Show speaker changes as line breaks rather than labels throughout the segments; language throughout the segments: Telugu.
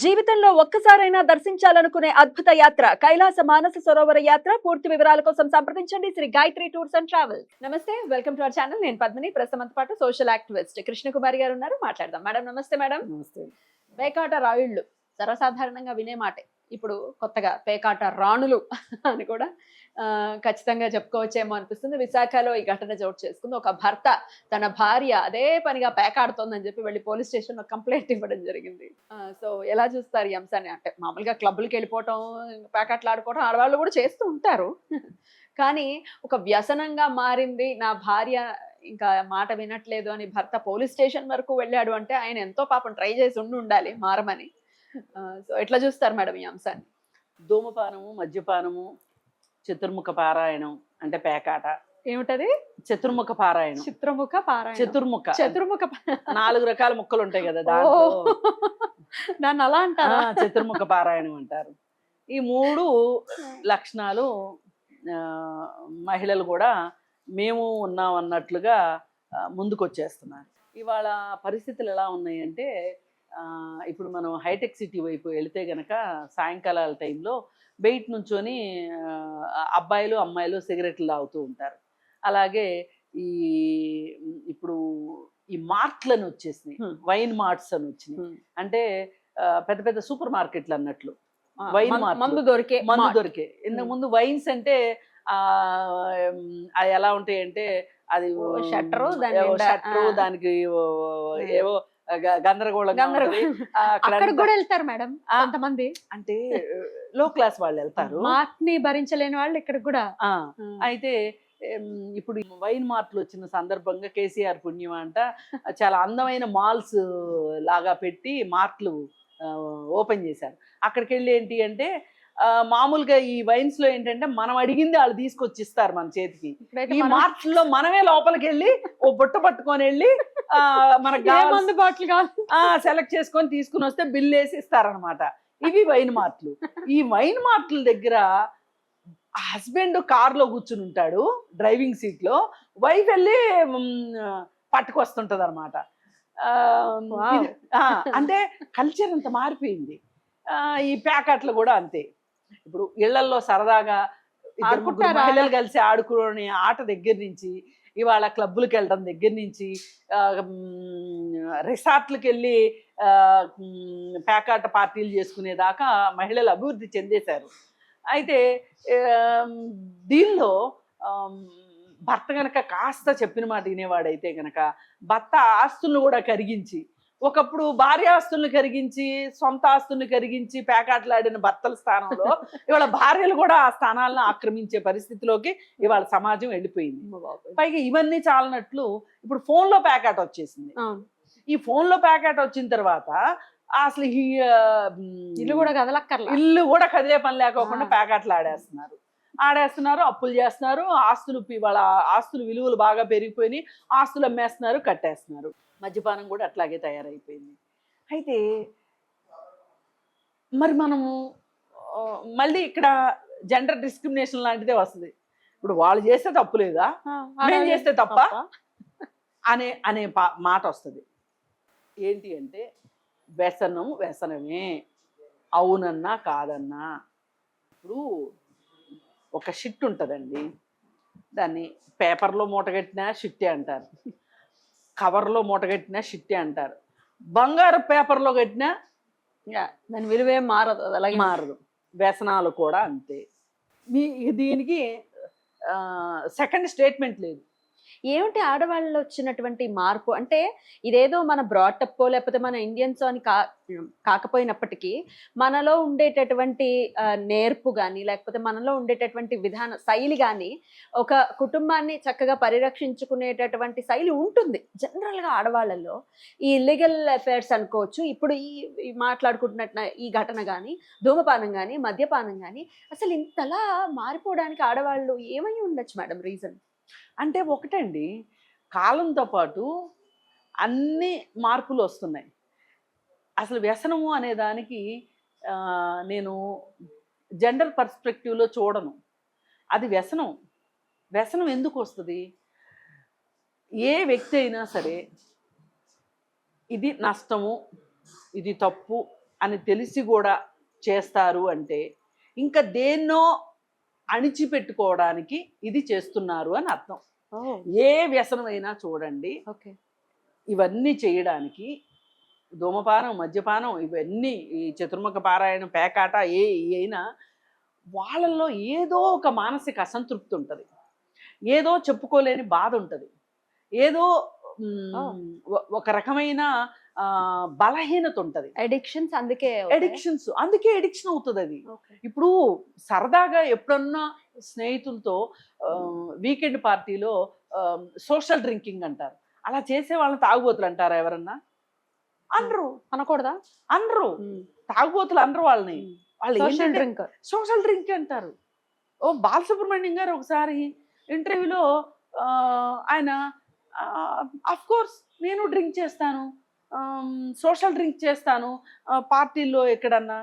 జీవితంలో ఒక్కసారైనా దర్శించాలనుకునే అద్భుత యాత్ర కైలాస మానస సరోవర యాత్ర. పూర్తి వివరాల కోసం సంప్రదించండి Shri Gayatri tours and travels. నమస్తే, వెల్కమ్ టు అవర్ ఛానల్. నేను పద్మిని. ప్రస్తుతం పాటు సోషల్ యాక్టివిస్ట్ కృష్ణకుమారి గారు ఉన్నారు. మాట్లాడదాం. మేడం నమస్తే. మేడం
నమస్తే.
పేకాట రాయుళ్ళు సర్వసాధారణంగా వినే మాటే. ఇప్పుడు కొత్తగా పేకాట రాణులు అని కూడా ఖచ్చితంగా చెప్పుకోవచ్చేమో అనిపిస్తుంది. విశాఖలో ఈ ఘటన చోటు చేసుకుంది. ఒక భర్త తన భార్య అదే పనిగా పేకాడుతోందని చెప్పి వెళ్ళి పోలీస్ స్టేషన్ లో కంప్లైంట్ ఇవ్వడం జరిగింది. సో ఎలా చూస్తారు ఈ అంశాన్ని? అంటే మామూలుగా క్లబ్బులకి వెళ్ళిపోవటం, పేకాట్లు ఆడుకోవడం ఆడవాళ్ళు కూడా చేస్తూ ఉంటారు. కానీ ఒక వ్యసనంగా మారింది, నా భార్య ఇంకా మాట వినట్లేదు అని భర్త పోలీస్ స్టేషన్ వరకు వెళ్ళాడు అంటే ఆయన ఎంతో పాపం ట్రై చేసి ఉండాలి మారమని. సో ఎట్లా చూస్తారు మేడం ఈ అంశాన్ని?
ధూమపానము, మద్యపానము, చతుర్ముఖ పారాయణం అంటే పేకాట.
ఏమిటది?
చతుర్ముఖ పారాయణం.
చిత్రముఖ పారాయణం.
చతుర్ముఖ
చతుర్ముఖ
4 రకాల ముక్కలు ఉంటాయి కదా దాంట్లో.
దాన్ని అలా అంటారా?
చతుర్ముఖ పారాయణం అంటారు. ఈ 3 లక్షణాలు మహిళలు కూడా మేము ఉన్నాం అన్నట్లుగా ముందుకొచ్చేస్తున్నారు. ఇవాళ పరిస్థితులు ఎలా ఉన్నాయంటే, ఇప్పుడు మనం హైటెక్ సిటీ వైపు వెళితే గనక సాయంకాలాల టైంలో బయట నుంచొని అబ్బాయిలు అమ్మాయిలు సిగరెట్లు తాగుతూ ఉంటారు. అలాగే ఇప్పుడు ఈ మార్ట్లను వచ్చేసినాయి, వైన్ మార్ట్స్ అని వచ్చినాయి. అంటే పెద్ద పెద్ద సూపర్ మార్కెట్లు అన్నట్లు వైన్ మార్ట్, మందు దొరికే. ఇంతకు ముందు వైన్స్ అంటే అది ఎలా ఉంటాయంటే, అది షట్టరు దానికి ఏవో గందరగోళం.
అక్కడ కూడా వెళ్తారు మేడం కొంతమంది, అంటే
లో క్లాస్ వాళ్ళు వెళ్తారు,
మార్ట్ని భరించలేని వాళ్ళు ఇక్కడ కూడా.
అయితే ఇప్పుడు వైన్ మార్ట్లు వచ్చిన సందర్భంగా కేసీఆర్ పుణ్యం అంట చాలా అందమైన మాల్స్ లాగా పెట్టి మార్ట్లు ఓపెన్ చేశారు. అక్కడికి వెళ్ళి ఏంటి అంటే, మామూలుగా ఈ వైన్స్ లో ఏంటంటే మనం అడిగింది వాళ్ళు తీసుకొచ్చి ఇస్తారు మన చేతికి. ఈ మార్ట్లో మనమే లోపలికి వెళ్ళి ఓ బుట్ట పట్టుకొని వెళ్ళి మనకు సెలెక్ట్ చేసుకొని తీసుకుని వస్తే బిల్ వేసి ఇస్తారనమాట. ఇవి వైన్ మార్ట్లు. ఈ వైన్ మార్ట్ల దగ్గర హస్బెండ్ కార్లో కూర్చుని ఉంటాడు డ్రైవింగ్ సీట్ లో, వైఫ్ వెళ్ళి పట్టుకొస్తుంటది అనమాట. అంటే కల్చర్ అంత మారిపోయింది. ఈ ప్యాకెట్లు కూడా అంతే. ఇప్పుడు ఇళ్లల్లో సరదాగా మహిళలు కలిసి ఆడుకునే ఆట దగ్గర నుంచి, ఇవాళ క్లబ్బులకు వెళ్ళడం దగ్గర నుంచి, రిసార్ట్లకు వెళ్ళి పేకాట పార్టీలు చేసుకునేదాకా మహిళలు అభివృద్ధి చెందేశారు. అయితే దీనిలో భర్త గనక కాస్త చెప్పిన మాట వినేవాడైతే గనక భర్త ఆస్తులను కూడా కరిగించి, ఒకప్పుడు భార్య ఆస్తుల్ని కరిగించి సొంత ఆస్తుల్ని కరిగించి పేకాటలాడిన భర్తల స్థానంలో ఇవాళ భార్యలు కూడా ఆ స్థానాలను ఆక్రమించే పరిస్థితిలోకి ఇవాళ సమాజం వెళ్ళిపోయింది. పైగా ఇవన్నీ చాలనట్లు ఇప్పుడు ఫోన్లో పేకాట వచ్చేసింది. ఈ ఫోన్లో పేకాట వచ్చిన తర్వాత అసలు ఇల్లు కూడా కదిలే పని లేకోకుండా పేకాటలు ఆడేస్తున్నారు, అప్పులు చేస్తున్నారు, ఇవాళ ఆస్తులు విలువలు బాగా పెరిగిపోయినాయి, ఆస్తులు అమ్మేస్తున్నారు, కట్టేస్తున్నారు. మద్యపానం కూడా అట్లాగే తయారైపోయింది. అయితే మరి మనము మళ్ళీ ఇక్కడ జెండర్ డిస్క్రిమినేషన్ లాంటిదే వస్తుంది. ఇప్పుడు వాళ్ళు చేస్తే తప్పు లేదా, మేము చేస్తే తప్ప అనే మాట వస్తుంది. ఏంటి అంటే, వ్యసనమే, అవునన్నా కాదన్నా. ఇప్పుడు ఒక షిట్ ఉంటుందండి, దాన్ని పేపర్లో మూటగట్టినా షిట్టే అంటారు, కవర్లో మూటగట్టినా షిట్టే అంటారు, బంగారు పేపర్లో కట్టినా
దాని విలువేం మారదు, అది అలాగే
మారదు. వ్యసనాలు కూడా అంతే. దీనికి సెకండ్ స్టేట్మెంట్ లేదు.
ఏమిటి ఆడవాళ్ళలో వచ్చినటువంటి మార్పు? అంటే ఇదేదో మన బ్రాటప్ లేకపోతే మన ఇండియన్స్ అని కాకపోయినప్పటికీ మనలో ఉండేటటువంటి నేర్పు కానీ, లేకపోతే మనలో ఉండేటటువంటి విధాన శైలి కానీ, ఒక కుటుంబాన్ని చక్కగా పరిరక్షించుకునేటటువంటి శైలి ఉంటుంది జనరల్గా ఆడవాళ్ళలో. ఈ ఇల్లీగల్ అఫైర్స్ అనుకోవచ్చు, ఇప్పుడు ఈ మాట్లాడుకుంటున్నట్టు ఈ ఘటన కానీ, ధూమపానం కానీ, మద్యపానం కానీ, అసలు ఇంతలా మారిపోవడానికి ఆడవాళ్ళు ఏమై ఉండొచ్చు మేడం రీజన్?
అంటే ఒకటండి, కాలంతో పాటు అన్ని మార్పులు వస్తున్నాయి. అసలు వ్యసనము అనే దానికి నేను జెండర్ పర్స్పెక్టివ్లో చూడను. అది వ్యసనం ఎందుకు వస్తుంది? ఏ వ్యక్తి అయినా సరే ఇది నష్టము, ఇది తప్పు అని తెలిసి కూడా చేస్తారు అంటే ఇంకా దేన్నో అణిచిపెట్టుకోవడానికి ఇది చేస్తున్నారు అని అర్థం. ఏ వ్యసనమైనా చూడండి,
ఓకే.
ఇవన్నీ చేయడానికి ధూమపానం, మద్యపానం, ఇవన్నీ ఈ చతుర్ముఖ పారాయణం, పేకాట అయినా వాళ్ళల్లో ఏదో ఒక మానసిక అసంతృప్తి ఉంటుంది, ఏదో చెప్పుకోలేని బాధ ఉంటుంది, ఏదో ఒక రకమైన బలహీనత ఉంటుంది.
అడిక్షన్స్ అందుకే
అందుకే ఎడిక్షన్ అవుతుంది అది. ఇప్పుడు సరదాగా ఎప్పుడన్నా స్నేహితులతో వీకెండ్ పార్టీలో సోషల్ డ్రింకింగ్ అంటారు, అలా చేసే వాళ్ళని తాగుబోతులు అంటారా ఎవరన్నా? అనరు.
అనకూడదా?
అనరు. తాగుబోతులు అనరు వాళ్ళని. వాళ్ళు సోషల్ డ్రింక్ అంటారు. ఓ బాలసుబ్రహ్మణ్యం గారు ఒకసారి ఇంటర్వ్యూలో ఆయన అఫ్ కోర్స్ నేను డ్రింక్ చేస్తాను, సోషల్ డ్రింక్ చేస్తాను పార్టీల్లో ఎక్కడన్నా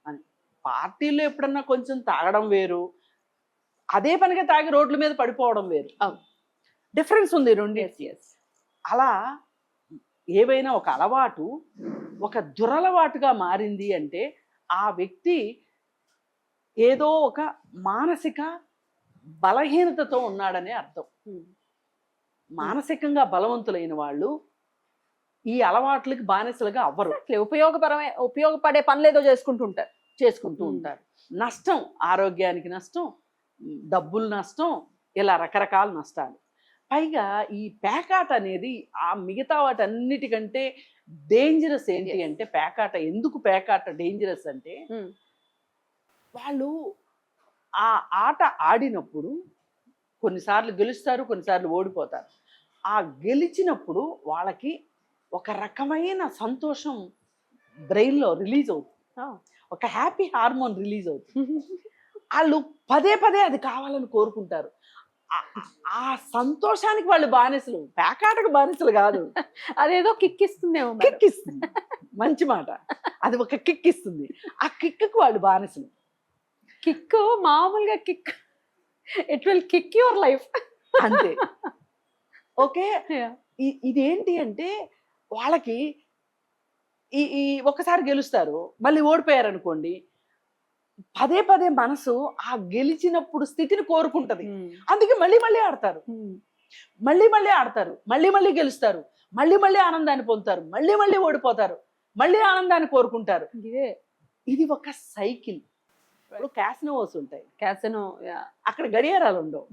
అని. పార్టీల్లో ఎప్పుడన్నా కొంచెం తాగడం వేరు, అదే పనిగా తాగి రోడ్ల మీద పడిపోవడం వేరు. డిఫరెన్స్ ఉంది రెండింటికి. అలా ఏవైనా ఒక అలవాటు ఒక దురలవాటుగా మారింది అంటే ఆ వ్యక్తి ఏదో ఒక మానసిక బలహీనతతో ఉన్నాడనే అర్థం. మానసికంగా బలవంతులైన వాళ్ళు ఈ అలవాట్లకి బానిసలుగా అవ్వరు.
ఉపయోగపడే పనులేదో చేసుకుంటూ ఉంటారు.
నష్టం, ఆరోగ్యానికి నష్టం, డబ్బులు నష్టం, ఇలా రకరకాల నష్టాలు. పైగా ఈ పేకాట అనేది ఆ మిగతా వాటన్నిటికంటే డేంజరస్ ఏంటి అంటే, పేకాట ఎందుకు పేకాట డేంజరస్ అంటే, వాళ్ళు ఆ ఆట ఆడినప్పుడు కొన్నిసార్లు గెలుస్తారు, కొన్నిసార్లు ఓడిపోతారు. ఆ గెలిచినప్పుడు వాళ్ళకి ఒక రకమైన సంతోషం బ్రెయిన్లో రిలీజ్ అవుతుంది, ఒక హ్యాపీ హార్మోన్ రిలీజ్ అవుతుంది. వాళ్ళు పదే పదే అది కావాలని కోరుకుంటారు. ఆ సంతోషానికి వాళ్ళు బానిసలు, పేకాటకు బానిసలు కాదు.
అదేదో కిక్ ఇస్తుందేమో.
కిక్ ఇస్తుంది, మంచి మాట. అది ఒక కిక్ ఇస్తుంది, ఆ కిక్కు వాళ్ళు బానిసలు.
కిక్ మామూలుగా kick, it will kick your life
అంతే. ఓకే. ఇదేంటి అంటే వాళ్ళకి ఈ ఒకసారి గెలుస్తారు, మళ్ళీ ఓడిపోయారు అనుకోండి, పదే పదే మనసు ఆ గెలిచినప్పుడు స్థితిని కోరుకుంటది. అందుకే మళ్ళీ మళ్ళీ ఆడతారు, మళ్ళీ మళ్ళీ ఆడతారు, మళ్ళీ మళ్ళీ గెలుస్తారు, మళ్ళీ మళ్ళీ ఆనందాన్ని పొందుతారు, మళ్ళీ మళ్ళీ ఓడిపోతారు, మళ్ళీ ఆనందాన్ని కోరుకుంటారు. ఇది ఒక సైకిల్. ఇప్పుడు క్యాసినోస్ ఉంటాయి, అక్కడ గడియారాలు ఉండవు.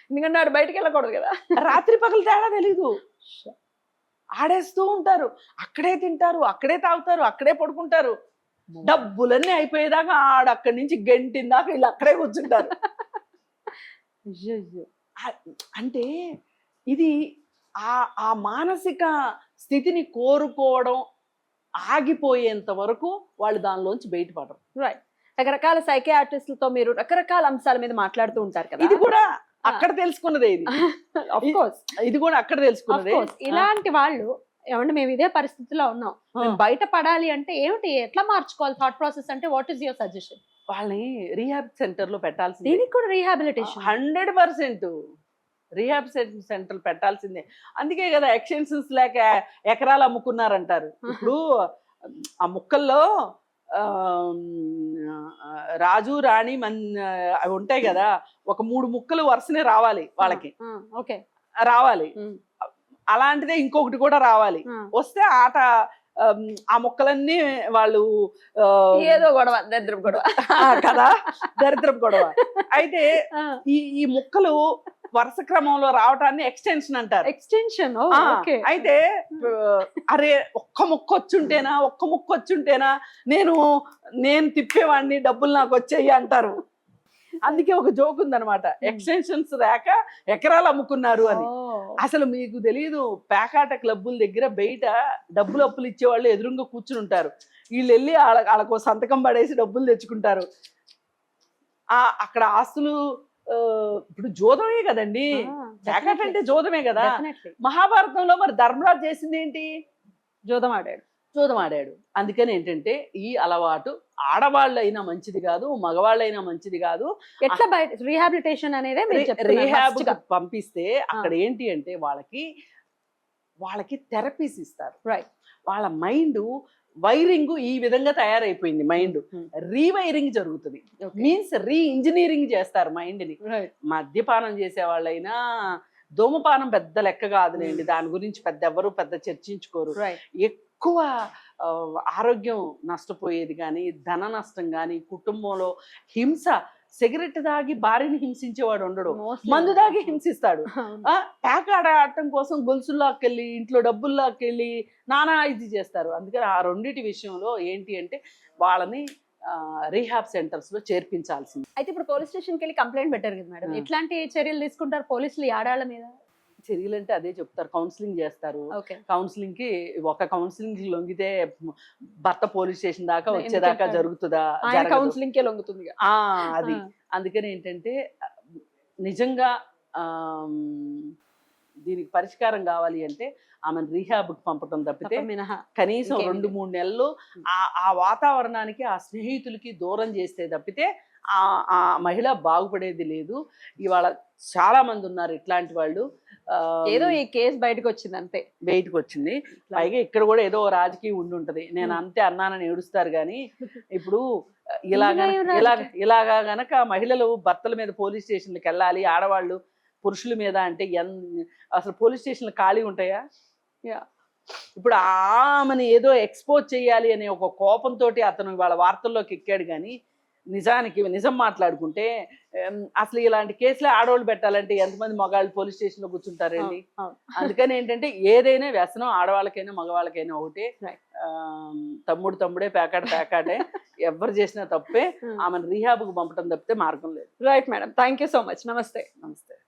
ఎందుకంటే ఆడు బయటికి వెళ్ళకూడదు కదా,
రాత్రి పగలు తేడా తెలీదు, ఆడేస్తూ ఉంటారు, అక్కడే తింటారు, అక్కడే తాగుతారు, అక్కడే పడుకుంటారు. డబ్బులన్నీ అయిపోయేదాకా ఆడ అక్కడి నుంచి గంటిందాకా వీళ్ళు అక్కడే కూర్చుంటారు. అంటే ఇది ఆ మానసిక స్థితిని కోరుకోవడం ఆగిపోయేంత వరకు వాళ్ళు దానిలోంచి బయటపడరు.
రైట్. రకరకాల సైకియాట్రిస్టులతో మీరు రకరకాల అంశాల మీద మాట్లాడుతూ ఉంటారు కదా,
ఇది కూడా అక్కడ తెలుసుకున్నదే. ఇది కూడా అక్కడ తెలుసుకున్నదే.
ఇలాంటి వాళ్ళు ఏమంటే మేము ఇదే పరిస్థితిలో ఉన్నాం, బయట పడాలి అంటే ఏమిటి, ఎట్లా మార్చుకోవాలి థాట్ ప్రాసెస్ అంటే వాట్ ఈస్ యువర్ సజెషన్?
వాళ్ళని రీహాబ్ సెంటర్ లో పెట్టాల్సింది.
దీనికి కూడా రీహాబిలిటేషన్
100% రీహాబ్ సెంటర్ పెట్టాల్సిందే. అందుకే కదా ఎక్స్టెన్షన్స్ లేక ఎకరాలు అమ్ముకున్నారంటారు. ఇప్పుడు ఆ ముక్కల్లో రాజు రాణి అవి ఉంటాయి కదా, ఒక 3 ముక్కలు వరుసనే రావాలి వాళ్ళకి, రావాలి. అలాంటిదే ఇంకొకటి కూడా రావాలి. వస్తే ఆట ఆ మొక్కలన్నీ వాళ్ళు
ఏదో గొడవ, దరిద్రపు గొడవ
కదా, దరిద్రపు గొడవ. అయితే ఈ మొక్కలు వరుస క్రమంలో రావటాన్ని ఎక్స్టెన్షన్ అంటారు.
ఎక్స్టెన్షన్.
అయితే అరే ఒక్క ముక్క వచ్చుంటేనా నేను తిప్పేవాడిని, డబ్బులు నాకు వచ్చాయి అంటారు. అందుకే ఒక జోక్ ఉందనమాట, ఎక్స్టెన్షన్స్ రాక ఎకరాలు అమ్ముకున్నారు అని. అసలు మీకు తెలియదు, పేకాట క్లబ్బుల దగ్గర బయట డబ్బులు అప్పులు ఇచ్చేవాళ్ళు ఎదురుగా కూర్చుని ఉంటారు. వీళ్ళు వెళ్ళి వాళ్ళకు సంతకం పడేసి డబ్బులు తెచ్చుకుంటారు. అక్కడ ఆస్తులు ఇప్పుడు జోదమే కదండి, పేకాట అంటే జోదమే కదా. మహాభారతంలో మరి ధర్మరాజు చేసింది ఏంటి? జోదం ఆడాడు. అందుకని ఏంటంటే ఈ అలవాటు ఆడవాళ్ళైనా మంచిది కాదు, మగవాళ్ళైనా మంచిది కాదు.
ఎట్లా బయట రీహాబిలిటేషన్ అనేది
రీహాబ్ పంపిస్తే అక్కడ ఏంటి అంటే వాళ్ళకి థెరపీస్ ఇస్తారు.
రైట్.
వాళ్ళ మైండ్ వైరింగ్ ఈ విధంగా తయారైపోయింది మైండ్. రీవైరింగ్ జరుగుతుంది, మీన్స్ రీ ఇంజనీరింగ్ చేస్తారు మైండ్ ని. మద్యపానం చేసే వాళ్ళైనా ధూమపానం పెద్ద లెక్క కాదులేండి, దాని గురించి పెద్ద ఎవరు పెద్ద చర్చించుకోరు. ఎక్కువ ఆరోగ్యం నష్టపోయేది కానీ, ధన నష్టం కానీ, కుటుంబంలో హింస. సిగరెట్ తాగి భార్యని హింసించేవాడు ఉండడు, మందు తాగి హింసిస్తాడు. పేకాడ ఆడటం కోసం గొలుసుల్లాకెళ్ళి ఇంట్లో డబ్బుల్లాకెళ్ళి నానా ఇది చేస్తారు. అందుకని ఆ రెండింటి విషయంలో ఏంటి అంటే వాళ్ళని రీహాబ్ సెంటర్స్ లో చేర్పించాల్సింది.
అయితే ఇప్పుడు పోలీస్ స్టేషన్కి వెళ్ళి కంప్లైంట్ పెట్టారు కదా మేడం, ఎట్లాంటి చర్యలు తీసుకుంటారు పోలీసులు ఈ ఆడాళ్ళ మీద?
చర్యలు అంటే అదే చెప్తారు, కౌన్సిలింగ్ చేస్తారు. కౌన్సిలింగ్ కి ఒక కౌన్సిలింగ్ లొంగితే భర్త పోలీస్ స్టేషన్ దాకా వచ్చేదాకా జరుగుతుందా?
కౌన్సిలింగ్ కే లొంగుతుంది.
అది అందుకని ఏంటంటే నిజంగా దీనికి పరిష్కారం కావాలి అంటే ఆమెను రీహాబ్ కి పంపడం తప్పితే కనీసం 2-3 నెలలు ఆ వాతావరణానికి ఆ స్నేహితులకి దూరం చేస్తే తప్పితే ఆ మహిళ బాగుపడేది లేదు. ఇవాళ చాలా మంది ఉన్నారు ఇట్లాంటి వాళ్ళు.
ఏదో ఈ కేసు బయటకు వచ్చింది అంతే,
బయటకు వచ్చింది. పైగా ఇక్కడ కూడా ఏదో రాజకీయం ఉండి ఉంటది, నేను అంతే అన్నానని ఏడుస్తారు కానీ ఇప్పుడు ఇలాగా గనక మహిళలు భర్తల మీద పోలీస్ స్టేషన్లకు వెళ్ళాలి, ఆడవాళ్ళు పురుషుల మీద అంటే అసలు పోలీస్ స్టేషన్లు ఖాళీ ఉంటాయా? ఇప్పుడు ఆమెను ఏదో ఎక్స్పోజ్ చేయాలి అనే ఒక కోపంతో అతను ఇవాళ వార్తల్లోకి ఎక్కాడు. కానీ నిజానికి నిజం మాట్లాడుకుంటే అసలు ఇలాంటి కేసులే ఆడవాళ్ళు పెట్టాలంటే ఎంతమంది మగాళ్ళు పోలీస్ స్టేషన్ లో కూర్చుంటారండి? అందుకని ఏంటంటే ఏదైనా వ్యసనం ఆడవాళ్ళకైనా మగవాళ్ళకైనా ఒకటే. తమ్ముడే పేకాడే, ఎవరు చేసినా తప్పే. ఆమెను రీహాబ్కు పంపడం తప్పితే మార్గం లేదు.
Right madam, thank you so much. నమస్తే.
నమస్తే.